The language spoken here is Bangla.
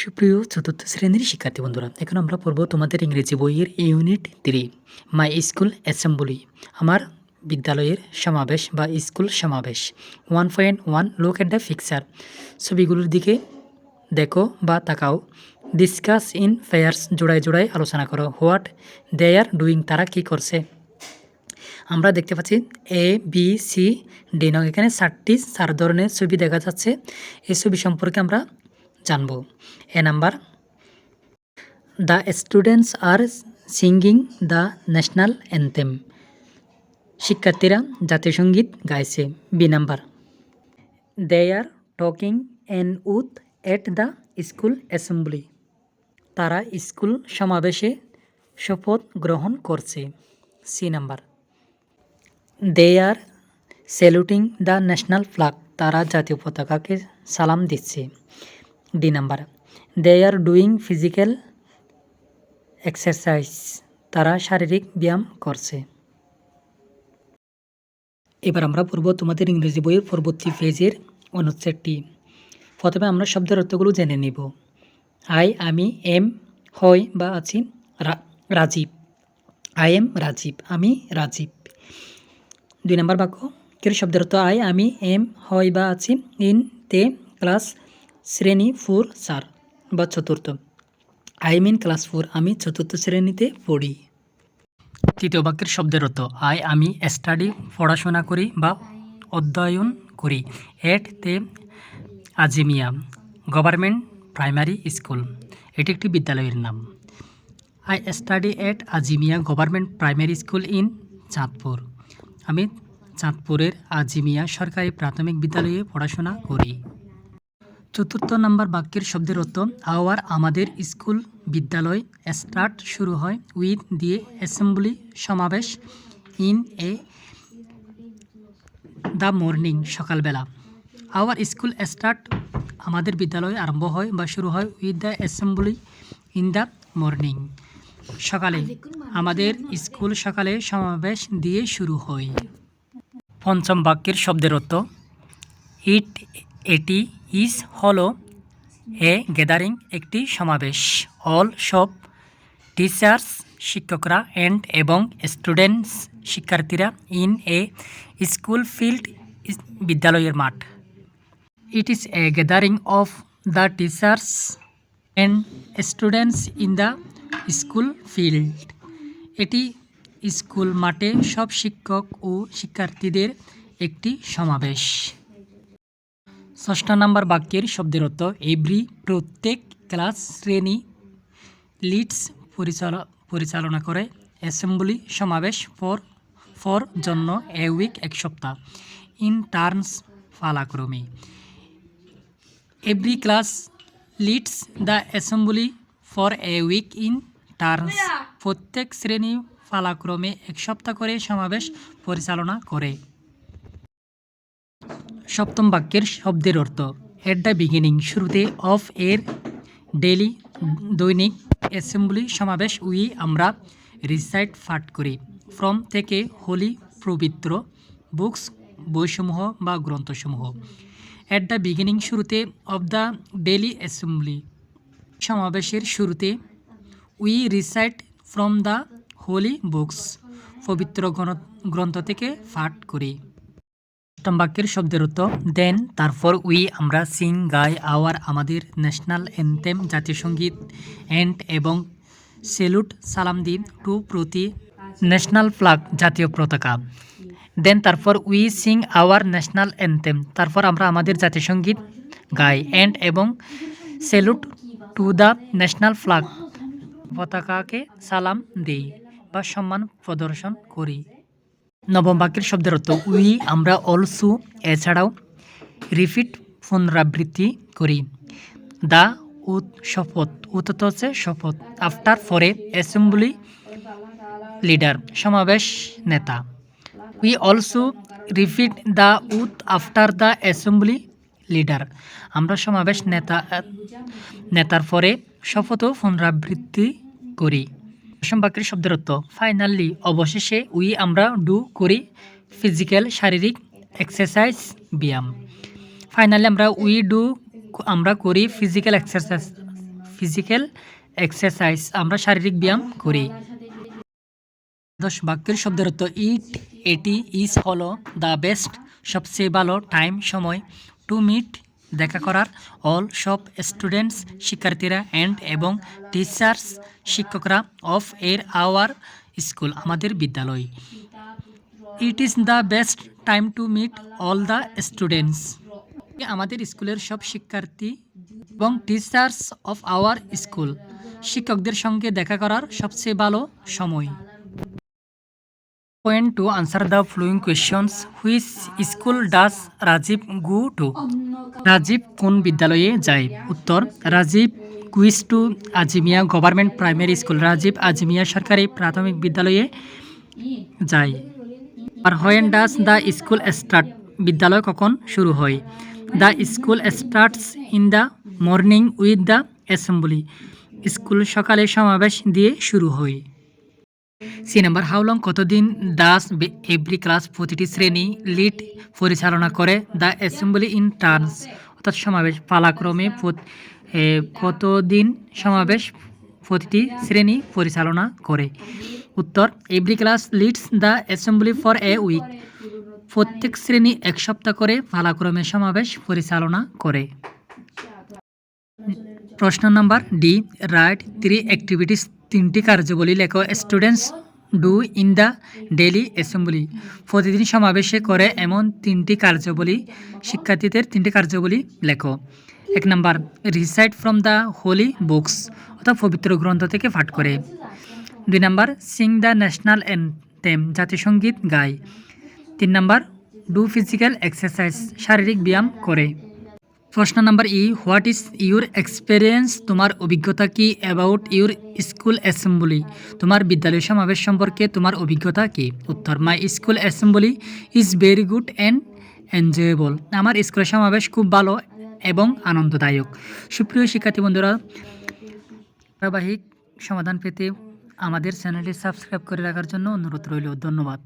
সুপ্রিয় চতুর্থ শ্রেণীর শিক্ষার্থী বন্ধুরা, এখন আমরা পড়ব তোমাদের ইংরেজি বইয়ের ইউনিট 3 মাই স্কুল অ্যাসেম্বলি, আমার বিদ্যালয়ের সমাবেশ বা স্কুল সমাবেশ। 1.1 লুক এট দ্য পিকচার, ছবিগুলোর দিকে দেখো বা তাকাও। ডিসকাস ইন পেয়ার্স, জোড়ায় জোড়ায় আলোচনা করো। হোয়াট দে আর ডুইং, তারা কী করছে। আমরা দেখতে পাচ্ছি এ বি সি ডি নং, এখানে 4 ধরনের ছবি দেখা যাচ্ছে। এই ছবি সম্পর্কে আমরা জানব। A number, the students are singing the national anthem, শিক্ষার্থীরা জাতীয় সঙ্গীত গাইছে। B number, they are talking an oath at the school assembly, তারা স্কুল সমাবেশে শপথ গ্রহণ করছে। C number, they are saluting the national flag, তারা জাতীয় পতাকাকে সালাম দিচ্ছে। D number, they are doing physical exercise, তারা শারীরিক ব্যায়াম করছে। এবার আমরা পড়ব তোমাদের ইংরেজি বইয়ের পরবর্তী পেজের অনুচ্ছেদটি। প্রথমে আমরা শব্দের অর্থগুলো জেনে নিব। আমি, এম হয় বা আছি রাজীব। আই এম রাজীব, আমি রাজীব। 2 নম্বর বাক্য, কের শব্দের অর্থ আমি, এম হয় বা আছি ইন তে ক্লাস, শ্রেণী 4 4 বা চতুর্থ। আই এম ইন ক্লাস 4, আমি চতুর্থ শ্রেণীতে পড়ি। তৃতীয় বাক্যের শব্দের অর্থ আমি স্টাডি, পড়াশোনা করি বা অধ্যয়ন করি। এট তে আজিমিয়া গভর্নমেন্ট প্রাইমারি স্কুল, এটি একটি বিদ্যালয়ের নাম। I study at Azimia government primary school in Chandpur, আমি চাঁদপুরের আজিমিয়া সরকারি প্রাথমিক বিদ্যালয়ে পড়াশোনা করি। চতুর্থ নম্বর বাক্যের শব্দের অর্থ আমাদের স্কুল বিদ্যালয় স্টার্ট শুরু হয় উইথ দিয়ে অ্যাসেম্বলি সমাবেশ ইন এ দ্য মর্নিং সকালবেলা। আওয়ার স্কুল স্টার্ট, আমাদের বিদ্যালয় আরম্ভ হয় বা শুরু হয় with the assembly in the morning, সকালে। আমাদের স্কুল সকালে সমাবেশ দিয়ে শুরু হয়। পঞ্চম বাক্যের শব্দের অর্থ এটি ইজ হলো এ গ্যাদারিং, একটি সমাবেশ। অল সব, টিচার্স শিক্ষকরা, অ্যান্ড এবং স্টুডেন্টস শিক্ষার্থীরা, ইন এ স্কুল ফিল্ড বিদ্যালয়ের মাঠ। It is a gathering of the teachers and students in the school field, এটি স্কুল মাঠে সব শিক্ষক ও শিক্ষার্থীদের একটি সমাবেশ। ষষ্ঠ নম্বর বাক্যের শব্দের অর্থ এভরি, প্রত্যেক, ক্লাস শ্রেণী, লিডস পরিচালনা করে, অ্যাসেম্বলি সমাবেশ, ফর জন্য, এ উইক এক সপ্তাহ, ইন টার্নস পালাক্রমে। Every class leads the assembly for a week in turns, প্রত্যেক শ্রেণী পালাক্রমে এক সপ্তাহ করে সমাবেশ পরিচালনা করে। সপ্তম বাক্যের শব্দের অর্থ এট দ্য বিগিনিং, শুরুতে, অফ এর ডেইলি, দৈনিক, অ্যাসেম্বলি সমাবেশ, আমরা রিসাইট পাঠ করি, ফ্রম থেকে, হোলি পবিত্র, বুকস বইসমূহ বা গ্রন্থসমূহ। এট দ্য বিগিনিং শুরুতে, অফ দ্য ডেইলি অ্যাসেম্বলি সমাবেশের শুরুতে, we recite from the Holi books, পবিত্র গ্রন্থ থেকে পাঠ করি। অষ্টম বাক্যের শব্দের অর্থ দেন, তারপর, আমরা, সিং গাই আমাদের ন্যাশনাল অ্যান্থেম জাতীয় সঙ্গীত, অ্যান্ড এবং স্যালুট সালাম দিন, টু প্রতি ন্যাশনাল ফ্ল্যাগ জাতীয় পতাকা। দেন তারপর, সিং আওয়ার ন্যাশনাল অ্যান্থেম, তারপর আমরা আমাদের জাতীয় সঙ্গীত গাই, অ্যান্ড এবং salute to the national flag পতাকাকে সালাম দিই বা সম্মান প্রদর্শন করি। নবম বাক্যের শব্দের অর্থ আমরা অলসো, এছাড়াও, রিপিট পুনরাবৃত্তি করি, দা শপথ, হচ্ছে শপথ, আফটার পরে, অ্যাসেম্বলি লিডার সমাবেশ নেতা। We also repeat the after the assembly leader, আমরা সমাবেশ নেতার পরে শপথও পুনরাবৃত্তি করি। দশম বাক্যের শব্দের অর্থ ফাইনালি, অবশেষে, আমরা ডু করি ফিজিক্যাল শারীরিক এক্সারসাইজ ব্যায়াম। ফাইনালি আমরা আমরা করি ফিজিক্যাল এক্সারসাইজ ফিজিক্যাল এক্সারসাইজ, আমরা শারীরিক ব্যায়াম করি। 10 বাক্যের শব্দের অর্থ ইট, এটি, ইজ হলো, দ্য বেস্ট সবচেয়ে ভালো, টাইম সময়, টু মিট দেখা করার, অল সব, স্টুডেন্টস শিক্ষার্থীরা, অ্যান্ড এবং, টিচার্স শিক্ষকরা, অফ এর আওয়ার স্কুল আমাদের বিদ্যালয়। It is the best time to meet all the students আমাদের স্কুলের সব শিক্ষার্থী, এবং টিচার্স অফ আওয়ার স্কুল শিক্ষকদের সঙ্গে দেখা করার সবচেয়ে ভালো সময়। Point to answer the following questions. Which school does Rajib go to? Rajib কোন বিদ্যালয়ে যায়? উত্তর, Rajiv goes to Azimia government primary school. Rajiv Azimia সরকারি প্রাথমিক বিদ্যালয়ে যায়। আর when does the school start? বিদ্যালয় কখন শুরু হয়? The school starts in the morning with the assembly. School সকালে সমাবেশ দিয়ে শুরু হয়। সি নাম্বার, হাউ লং কতদিন ডাস এভরি ক্লাস প্রতিটি শ্রেণী লিড পরিচালনা করে দ্য অ্যাসেম্বলি ইন টার্নস, অর্থাৎ সমাবেশ পালাক্রমে কতদিন সমাবেশ প্রতিটি শ্রেণী পরিচালনা করে? উত্তর, every class leads the assembly for a week, প্রত্যেক শ্রেণী এক সপ্তাহ করে পালাক্রমে সমাবেশ পরিচালনা করে। প্রশ্ন নাম্বার ডি, রাইট 3 অ্যাক্টিভিটিস, 3টি কার্যাবলী লেখো। Students do in the daily assembly, প্রতিদিন সমাবেশে করে এমন 3টি কার্যাবলী, শিক্ষার্থীদের 3টি কার্যাবলী লেখো। 1 number, recite from the Holi books, অর্থাৎ পবিত্র গ্রন্থ থেকে পাঠ করে। 2 number, Singh the national anthem, জাতীয় সঙ্গীত গায়। 3 নাম্বার, ডু ফিজিক্যাল এক্সারসাইজ, শারীরিক ব্যায়াম করে। প্রশ্ন number E, what is your experience, তোমার অভিজ্ঞতা কি? অ্যাবাউট ইউর স্কুল অ্যাসেম্বলি, তোমার বিদ্যালয় সমাবেশ সম্পর্কে তোমার অভিজ্ঞতা কি? উত্তর, my school assembly is very good and enjoyable, আমার স্কুলের সমাবেশ খুব ভালো এবং আনন্দদায়ক। সুপ্রিয় শিক্ষার্থী বন্ধুরা, ধারাবাহিক সমাধান পেতে আমাদের চ্যানেলটি সাবস্ক্রাইব করে রাখার জন্য অনুরোধ রইল। ধন্যবাদ।